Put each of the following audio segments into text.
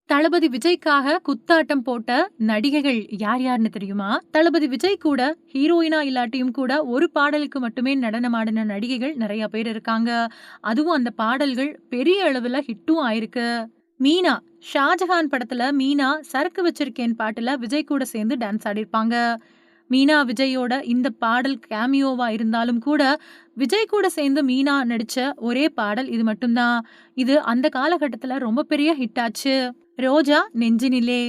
தளபதி விஜய்க்காக குத்தாட்டம் போட்ட நடிகைகள் யார் யாருன்னு தெரியுமா? தளபதி விஜய் கூட ஹீரோயினா இல்லாட்டியும் கூட ஒரு பாடலுக்கு மட்டுமே நடனமாடின நடிகைகள் நெறைய பேர் இருக்காங்க. அதுவும் அந்த பாடல்கள் பெரிய அளவுல ஹிட்டும் ஆயிருக்கு. மீனா, ஷாஜஹான் படத்துல மீனா சரக்கு வச்சிருக்கேன் பாட்டுல விஜய் கூட சேர்ந்து டான்ஸ் ஆடியிருப்பாங்க. மீனா விஜயோட இந்த பாடல் கேமியோவா இருந்தாலும் கூட, விஜய் கூட சேர்ந்து மீனா நடிச்ச ஒரே பாடல் இது மட்டும் தான். இது அந்த காலகட்டத்துல ரொம்ப பெரிய ஹிட் ஆச்சு. ரோஜா நெஞ்சினிலே,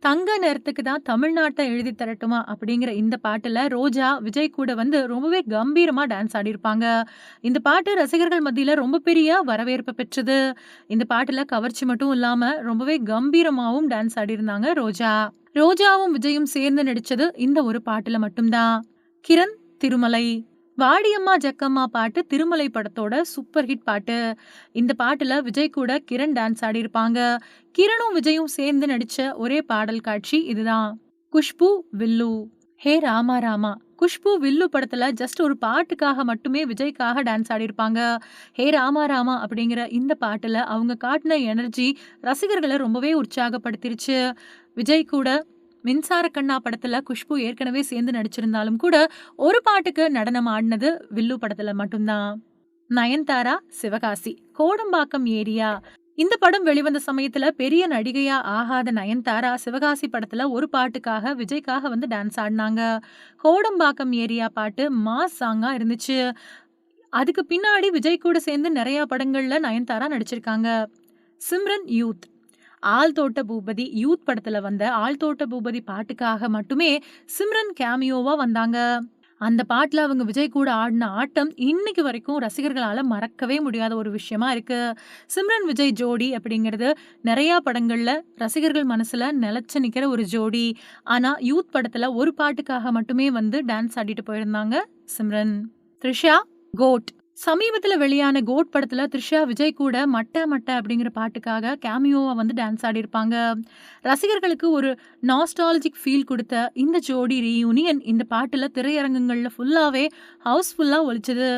தங்க நிறத்துக்கு தான் தமிழ்நாட்ட எழுதி தரட்டுமா அப்படிங்கிற இந்த பாட்டுல ரோஜா விஜய் கூட வந்து ரொம்பவே கம்பீரமா டான்ஸ் ஆடியிருப்பாங்க. இந்த பாட்டு ரசிகர்கள் மத்தியில ரொம்ப பெரிய வரவேற்பு பெற்றது. இந்த பாட்டுல கவர்ச்சி மட்டும் இல்லாம ரொம்பவே கம்பீரமாவும் டான்ஸ் ஆடியிருந்தாங்க ரோஜா. ரோஜாவும் விஜயும் சேர்ந்து நடிச்சது இந்த ஒரு பாட்டுல மட்டும்தான். கிரண் திருமலை, வாடியம்மா ஜக்கம்மா பாட்டு திருமலை படத்தோட சூப்பர் ஹிட் பாட்டு. இந்த பாட்டுல விஜய் கூட கிரண் டான்ஸ் ஆடியிருப்பாங்க. கிரணும் விஜயும் சேர்ந்து நடிச்ச ஒரே பாடல் காட்சி இதுதான். குஷ்பு வில்லு, ஹே ராமா ராமா. குஷ்பு வில்லு படத்துல ஜஸ்ட் ஒரு பாட்டுக்காக மட்டுமே விஜய்க்காக டான்ஸ் ஆடியிருப்பாங்க. ஹே ராமா ராமா அப்படிங்கிற இந்த பாட்டுல அவங்க காட்டின எனர்ஜி ரசிகர்களை ரொம்பவே உற்சாகப்படுத்திருச்சு. விஜய் கூட மின்சார கண்ணா படத்துல குஷ்பு ஏற்கனவே சேர்ந்து நடிச்சிருந்தாலும் கூட ஒரு பாட்டுக்கு நடனம் ஆடினது வில்லு படத்துல மட்டும்தான். நயன்தாரா சிவகாசி, கோடம்பாக்கம் ஏரியா. இந்த படம் வெளிவந்த சமயத்துல பெரிய நடிகையா ஆகாத நயன்தாரா சிவகாசி படத்துல ஒரு பாட்டுக்காக விஜய்க்காக வந்து டான்ஸ் ஆடினாங்க. கோடம்பாக்கம் ஏரியா பாட்டு மாஸ் சாங்கா இருந்துச்சு. அதுக்கு பின்னாடி விஜய் கூட சேர்ந்து நிறைய படங்கள்ல நயன்தாரா நடிச்சிருக்காங்க. சிம்ரன் யூத், ஆள் தோட்ட பூபதி யூத் படத்துல வந்த ஆள் தோட்ட பூபதி பாட்டுக்காக மட்டுமே சிம்ரன் கேமியோவா வந்தாங்க. அந்த பாட்டுல அவங்க விஜய் கூட ஆடின ஆட்டம் இன்னைக்கு வரைக்கும் ரசிகர்களால மறக்கவே முடியாத ஒரு விஷயமா இருக்கு. சிம்ரன் விஜய் ஜோடி அப்படிங்கிறது நிறைய படங்கள்ல ரசிகர்கள் மனசுல நிலைச்சு நிக்கிற ஒரு ஜோடி. ஆனா யூத் படத்துல ஒரு பாட்டுக்காக மட்டுமே வந்து டான்ஸ் ஆடிட்டு போயிருந்தாங்க சிம்ரன். த்ரிஷா, கோட். சமீபத்துல வெளியான கோட் படத்துல த்ரிஷா விஜய் கூட மட்ட மட்ட அப்படிங்கிற பாட்டுக்காக கேமியோவா வந்து டான்ஸ் ஆடியிருப்பாங்க. ரசிகர்களுக்கு ஒரு நாஸ்டாலஜிக் ஃபீல் கொடுத்த இந்த ஜோடி ரீயூனியன் இந்த பாட்டுல திரையரங்குகள்ல ஃபுல்லாவே ஹவுஸ்ஃபுல்லா ஒலிச்சது.